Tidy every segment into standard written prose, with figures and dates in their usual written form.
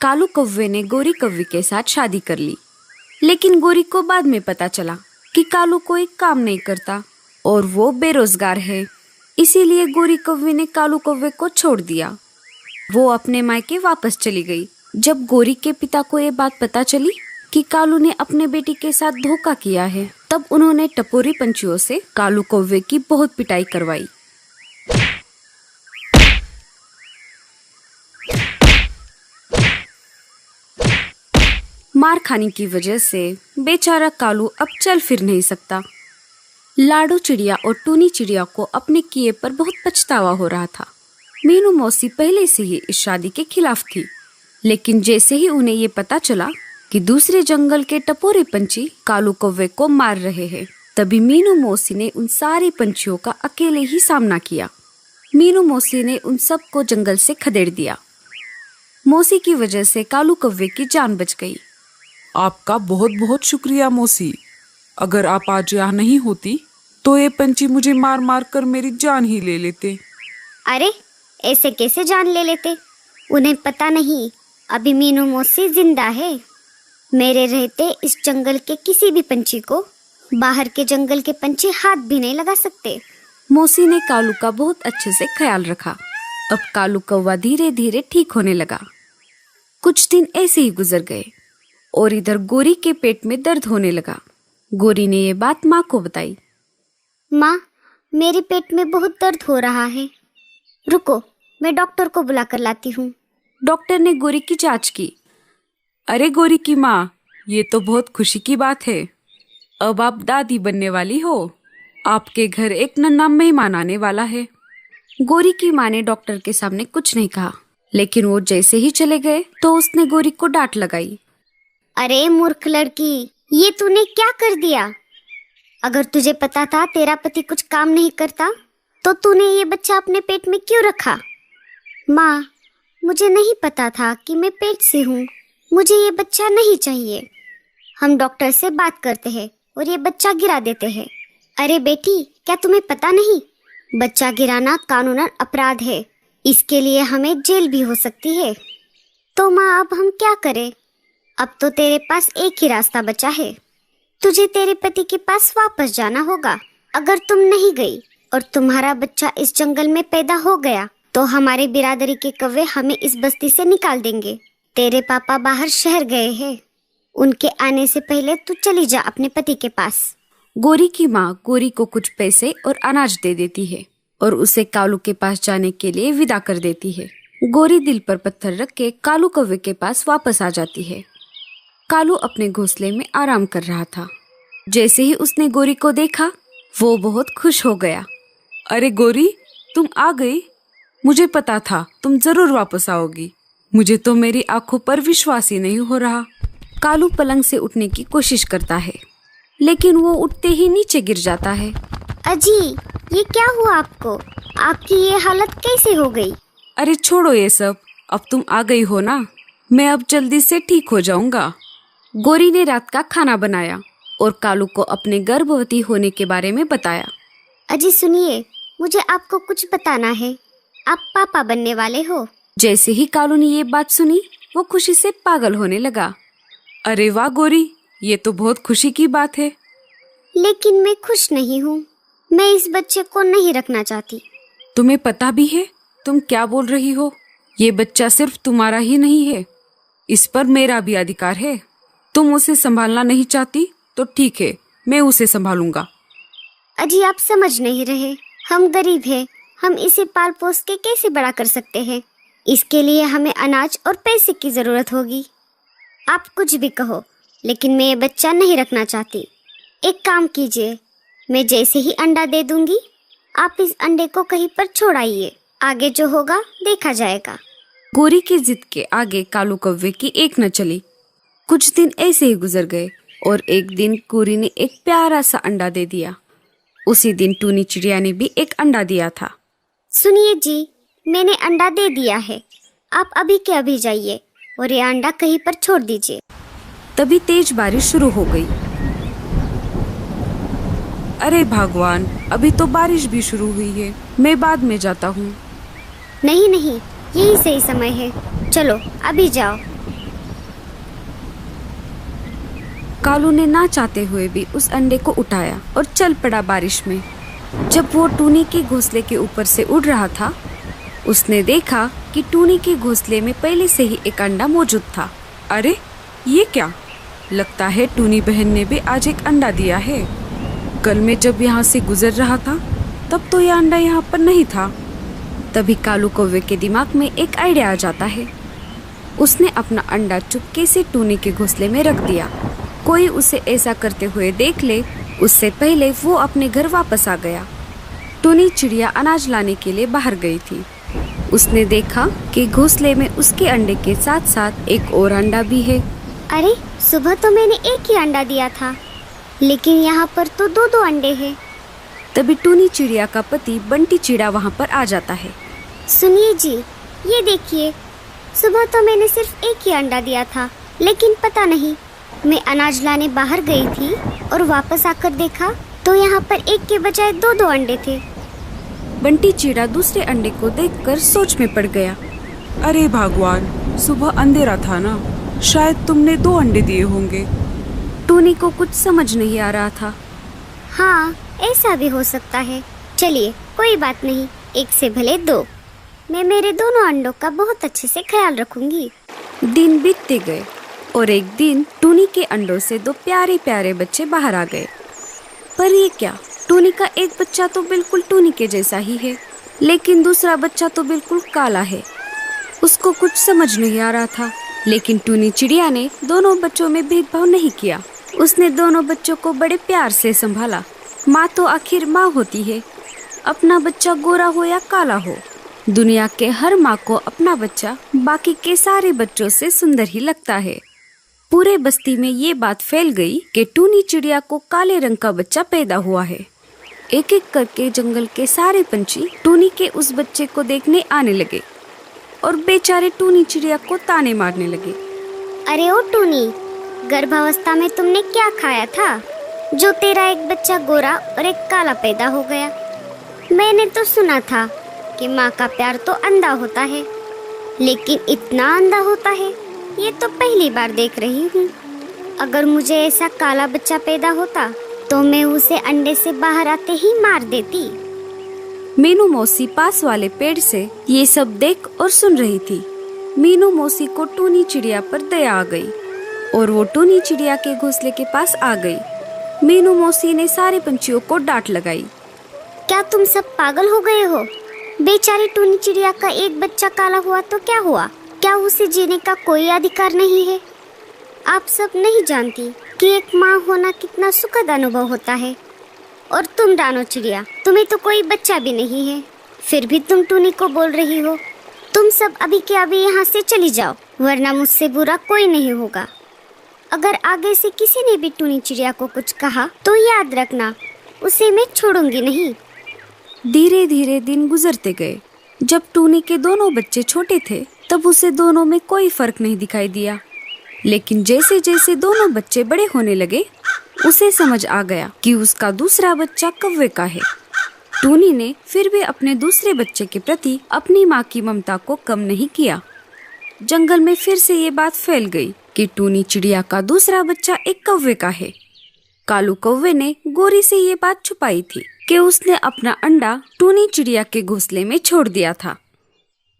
कालू कौवे ने गोरी कौवे के साथ शादी कर ली। लेकिन गोरी को बाद में पता चला कि कालू कोई काम नहीं करता और वो बेरोजगार है। इसीलिए गोरी कौवे ने कालू कौवे को छोड़ दिया। वो अपने मायके वापस चली गई। जब गोरी के पिता को ये बात पता चली कि कालू ने अपने बेटी के साथ धोखा किया है, तब उन्होंने टपोरी पंछियों से कालू कौवे की बहुत पिटाई करवाई। मार खाने की वजह से बेचारा कालू अब चल फिर नहीं सकता। लाडो चिड़िया और टूनी चिड़िया को अपने किए पर बहुत पछतावा हो रहा था। मीनू मौसी पहले से ही इस शादी के खिलाफ थी, लेकिन जैसे ही उन्हें ये पता चला कि दूसरे जंगल के टपोरे पंछी कालू कौवे को मार रहे हैं, तभी मीनू मौसी ने उन सारे पंछियों का अकेले ही सामना किया। मीनू मौसी ने उन सब को जंगल से खदेड़ दिया। मौसी की वजह से कालू कौवे की जान बच गई। आपका बहुत बहुत शुक्रिया मौसी। अगर आप आज यहाँ नहीं होती तो ये पंछी मुझे मार मार कर मेरी जान ही ले लेते। अरे ऐसे कैसे जान ले लेते? उन्हें पता नहीं अभी मीनू मौसी जिंदा है। मेरे रहते इस जंगल के किसी भी पंछी को बाहर के जंगल के पंछी हाथ भी नहीं लगा सकते। मौसी ने कालू का बहुत अच्छे से ख्याल रखा। अब कालू कौवा धीरे धीरे ठीक होने लगा। कुछ दिन ऐसे ही गुजर गए और इधर गोरी के पेट में दर्द होने लगा। गोरी ने ये बात माँ को बताई। माँ, मेरे पेट में बहुत दर्द हो रहा है। रुको, मैं डॉक्टर को बुला कर लाती हूँ। डॉक्टर ने गोरी की जांच की। अरे गोरी की माँ, ये तो बहुत खुशी की बात है। अब आप दादी बनने वाली हो। आपके घर एक नन्हा मेहमान आने वाला है। गोरी की माँ ने डॉक्टर के सामने कुछ नहीं कहा, लेकिन वो जैसे ही चले गए तो उसने गोरी को डांट लगाई। अरे मूर्ख लड़की, ये तूने क्या कर दिया? अगर तुझे पता था तेरा पति कुछ काम नहीं करता तो तूने ये बच्चा अपने पेट में क्यों रखा? माँ, मुझे नहीं पता था कि मैं पेट से हूँ। मुझे ये बच्चा नहीं चाहिए। हम डॉक्टर से बात करते हैं और ये बच्चा गिरा देते हैं। अरे बेटी, क्या तुम्हें पता नहीं? बच्चा गिराना कानूनन अपराध है। इसके लिए हमें जेल भी हो सकती है। तो माँ, अब हम क्या करें? अब तो तेरे पास एक ही रास्ता बचा है। तुझे तेरे पति के पास वापस जाना होगा। अगर तुम नहीं गई और तुम्हारा बच्चा इस जंगल में पैदा हो गया तो हमारे बिरादरी के कौवे हमें इस बस्ती से निकाल देंगे। तेरे पापा बाहर शहर गए हैं। उनके आने से पहले तू चली जा अपने पति के पास। गोरी की माँ गोरी को कुछ पैसे और अनाज दे देती है और उसे कालू के पास जाने के लिए विदा कर देती है। गोरी दिल पर पत्थर रख के कालू कौवे के पास वापस आ जाती है। कालू अपने घोंसले में आराम कर रहा था। जैसे ही उसने गोरी को देखा, वो बहुत खुश हो गया। अरे गोरी, तुम आ गई। मुझे पता था तुम जरूर वापस आओगी। मुझे तो मेरी आंखों पर विश्वास ही नहीं हो रहा। कालू पलंग से उठने की कोशिश करता है, लेकिन वो उठते ही नीचे गिर जाता है। अजी, ये क्या हुआ आपको? आपकी ये हालत कैसे हो गई? अरे छोड़ो ये सब, अब तुम आ गई हो ना, मैं अब जल्दी से ठीक हो जाऊंगा। गोरी ने रात का खाना बनाया और कालू को अपने गर्भवती होने के बारे में बताया। अजी सुनिए, मुझे आपको कुछ बताना है। आप पापा बनने वाले हो। जैसे ही कालू ने ये बात सुनी, वो खुशी से पागल होने लगा। अरे वाह गोरी, ये तो बहुत खुशी की बात है। लेकिन मैं खुश नहीं हूँ। मैं इस बच्चे को नहीं रखना चाहती। तुम्हें पता भी है तुम क्या बोल रही हो? ये बच्चा सिर्फ तुम्हारा ही नहीं है, इस पर मेरा भी अधिकार है। तुम उसे संभालना नहीं चाहती तो ठीक है, मैं उसे संभालूंगा। अजी, आप समझ नहीं रहे। हम गरीब हैं। हम इसे पाल पोस के कैसे बड़ा कर सकते हैं? इसके लिए हमें अनाज और पैसे की जरूरत होगी। आप कुछ भी कहो, लेकिन मैं ये बच्चा नहीं रखना चाहती। एक काम कीजिए, मैं जैसे ही अंडा दे दूंगी, आप इस अंडे को कहीं पर छोड़ाइए। आगे जो होगा देखा जाएगा। गोरी की जिद के आगे कालू कौवे की एक न चली। कुछ दिन ऐसे ही गुजर गए और एक दिन गोरी ने एक प्यारा सा अंडा दे दिया। उसी दिन टूनी चिड़िया ने भी एक अंडा दिया था। सुनिए जी, मैंने अंडा दे दिया है। आप अभी के अभी जाइए और ये अंडा कहीं पर छोड़ दीजिए। तभी तेज बारिश शुरू हो गई। अरे भगवान, अभी तो बारिश भी शुरू हुई है। मैं बाद में जाता हूँ। नहीं नहीं, यही सही समय है। चलो अभी जाओ। कालू ने ना चाहते हुए भी उस अंडे को उठाया और चल पड़ा बारिश में। जब वो टूनी के घोंसले के ऊपर से उड़ रहा था, उसने देखा कि टूनी के घोंसले में पहले से ही एक अंडा मौजूद था। अरे ये क्या? लगता है टूनी बहन ने भी आज एक अंडा दिया है। कल मैं जब यहाँ से गुजर रहा था तब तो यह अंडा यहाँ पर नहीं था। तभी कालू कौवे के दिमाग में एक आइडिया आ जाता है। उसने अपना अंडा चुपके से टूनी के घोंसले में रख दिया। कोई उसे ऐसा करते हुए देख ले, उससे पहले वो अपने घर वापस आ गया। टूनी चिड़िया अनाज लाने के लिए बाहर गई थी। उसने देखा कि घोंसले में उसके अंडे के साथ साथ एक और अंडा भी है। अरे सुबह तो मैंने एक ही अंडा दिया था, लेकिन यहाँ पर तो दो दो अंडे हैं। तभी टूनी चिड़िया का पति बंटी चिड़ा वहाँ पर आ जाता है। सुनिए जी, ये देखिए, सुबह तो मैंने सिर्फ एक ही अंडा दिया था, लेकिन पता नहीं, मैं अनाज लाने बाहर गई थी और वापस आकर देखा तो यहाँ पर एक के बजाय दो दो अंडे थे। बंटी चिड़ा दूसरे अंडे को देखकर सोच में पड़ गया। अरे भगवान, सुबह अंधेरा था ना, शायद तुमने 2 अंडे दिए होंगे। टूनी को कुछ समझ नहीं आ रहा था। हाँ, ऐसा भी हो सकता है। चलिए कोई बात नहीं, एक से भले 2। मैं मेरे दोनों अंडों का बहुत अच्छे से ख्याल रखूंगी। दिन बीतते गए और एक दिन टूनी के अंडों से 2 प्यारे प्यारे बच्चे बाहर आ गए। पर ये क्या, टूनी का एक बच्चा तो बिल्कुल टूनी के जैसा ही है, लेकिन दूसरा बच्चा तो बिल्कुल काला है। उसको कुछ समझ नहीं आ रहा था, लेकिन टूनी चिड़िया ने दोनों बच्चों में भेदभाव नहीं किया। उसने दोनों बच्चों को बड़े प्यार से संभाला। माँ तो आखिर माँ होती है, अपना बच्चा गोरा हो या काला हो। दुनिया के हर माँ को अपना बच्चा बाकी के सारे बच्चों से सुंदर ही लगता है। पूरे बस्ती में ये बात फैल गई कि टूनी चिड़िया को काले रंग का बच्चा पैदा हुआ है। एक एक करके जंगल के सारे पंछी टूनी के उस बच्चे को देखने आने लगे और बेचारे टूनी चिड़िया को ताने मारने लगे। अरे ओ टूनी, गर्भावस्था में तुमने क्या खाया था जो तेरा एक बच्चा गोरा और एक काला पैदा हो गया? मैंने तो सुना था कि माँ का प्यार तो अंधा होता है, लेकिन इतना अंधा होता है ये तो पहली बार देख रही हूँ। अगर मुझे ऐसा काला बच्चा पैदा होता तो मैं उसे अंडे से बाहर आते ही मार देती। मीनू मौसी पास वाले पेड़ से ये सब देख और सुन रही थी। मीनू मौसी को टूनी चिड़िया पर दया आ गई और वो टूनी चिड़िया के घोंसले के पास आ गई। मीनू मौसी ने सारे पंछियों को डांट लगाई। क्या तुम सब पागल हो गए हो? बेचारी टूनी चिड़िया का एक बच्चा काला हुआ तो क्या हुआ? क्या उसे जीने का कोई अधिकार नहीं है? आप सब नहीं जानती कि एक माँ होना कितना सुखद अनुभव होता है। और तुम रानो चिड़िया, तुम्हें तो कोई बच्चा भी नहीं है, फिर भी तुम टूनी को बोल रही हो। तुम सब अभी के अभी यहाँ से चली जाओ, वरना मुझसे बुरा कोई नहीं होगा। अगर आगे से किसी ने भी टूनी चिड़िया को कुछ कहा तो याद रखना, उसे मैं छोड़ूंगी नहीं। धीरे धीरे दिन गुजरते गए। जब टूनी के दोनों बच्चे छोटे थे तब उसे दोनों में कोई फर्क नहीं दिखाई दिया, लेकिन जैसे जैसे दोनों बच्चे बड़े होने लगे उसे समझ आ गया कि उसका दूसरा बच्चा कौवे का है। टूनी ने फिर भी अपने दूसरे बच्चे के प्रति अपनी माँ की ममता को कम नहीं किया। जंगल में फिर से ये बात फैल गई कि टूनी चिड़िया का दूसरा बच्चा एक कौवे का है। कालू कौवे ने गोरी से ये बात छुपाई थी कि उसने अपना अंडा टूनी चिड़िया के घोंसले में छोड़ दिया था।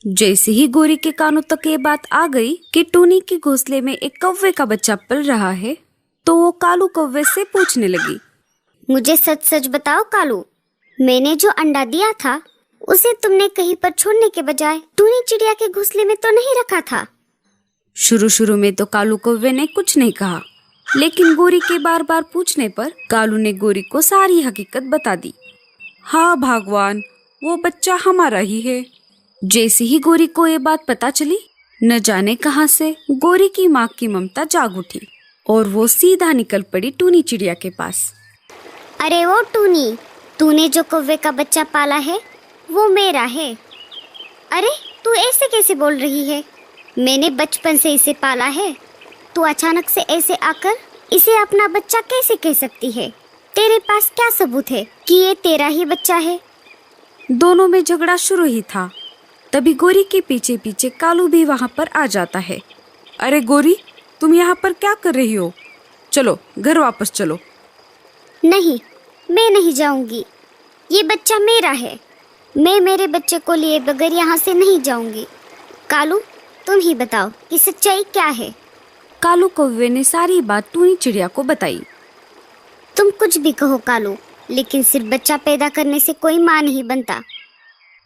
जैसे ही गोरी के कानों तक ये बात आ गई कि टूनी के घोंसले में एक कौवे का बच्चा पल रहा है, तो वो कालू कौवे से पूछने लगी, मुझे सच सच बताओ कालू, मैंने जो अंडा दिया था उसे तुमने कहीं पर छोड़ने के बजाय टूनी चिड़िया के घोंसले में तो नहीं रखा था? शुरू शुरू में तो कालू कौवे ने कुछ नहीं कहा, लेकिन गोरी के बार बार पूछने पर कालू ने गोरी को सारी हकीकत बता दी। हाँ भगवान, वो बच्चा हमारा ही है। जैसे ही गोरी को ये बात पता चली, न जाने कहां से गोरी की माँ की ममता जाग उठी और वो सीधा निकल पड़ी टूनी चिड़िया के पास। अरे वो टूनी, तूने जो कौवे का बच्चा पाला है वो मेरा है। अरे तू ऐसे कैसे बोल रही है? मैंने बचपन से इसे पाला है। तू अचानक से ऐसे आकर इसे अपना बच्चा कैसे कह सकती है? तेरे पास क्या सबूत है कि ये तेरा ही बच्चा है? दोनों में झगड़ा शुरू ही था। तभी गोरी के पीछे पीछे कालू भी वहाँ पर आ जाता है। अरे गोरी, तुम यहाँ पर क्या कर रही हो? चलो घर वापस चलो। नहीं, मैं नहीं जाऊंगी। ये बच्चा मेरा है। मैं मेरे बच्चे को लिए बगैर यहाँ से नहीं जाऊंगी। कालू, तुम ही बताओ कि सच्चाई क्या है। कालू कौवे ने सारी बात टूनी चिड़िया को बताई। तुम कुछ भी कहो कालू, लेकिन सिर्फ बच्चा पैदा करने से कोई माँ नहीं बनता।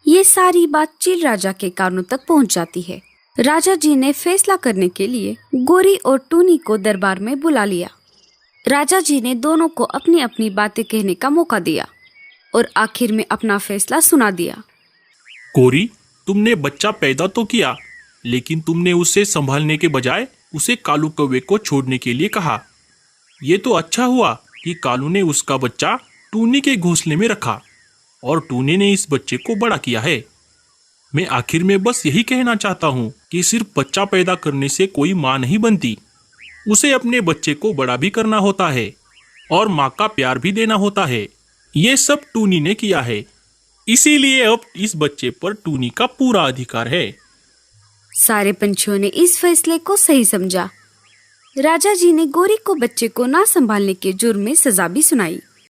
ये सारी बात चील राजा के कानों तक पहुंच जाती है। राजा जी ने फैसला करने के लिए गोरी और टूनी को दरबार में बुला लिया। राजा जी ने दोनों को अपनी अपनी बातें कहने का मौका दिया और आखिर में अपना फैसला सुना दिया। गोरी, तुमने बच्चा पैदा तो किया, लेकिन तुमने उसे संभालने के बजाय उसे कालू कौवे को छोड़ने के लिए कहा। ये तो अच्छा हुआ कि कालू ने उसका बच्चा टूनी के घोंसले में रखा और टूनी ने इस बच्चे को बड़ा किया है। मैं आखिर में बस यही कहना चाहता हूँ कि सिर्फ बच्चा पैदा करने से कोई माँ नहीं बनती। उसे अपने बच्चे को बड़ा भी करना होता है और माँ का प्यार भी देना होता है। ये सब टूनी ने किया है, इसीलिए अब इस बच्चे पर टूनी का पूरा अधिकार है। सारे पंछियों ने इस फैसले को सही समझा। राजा जी ने गोरी को बच्चे को ना संभालने के जुर्म में सजा भी सुनाई।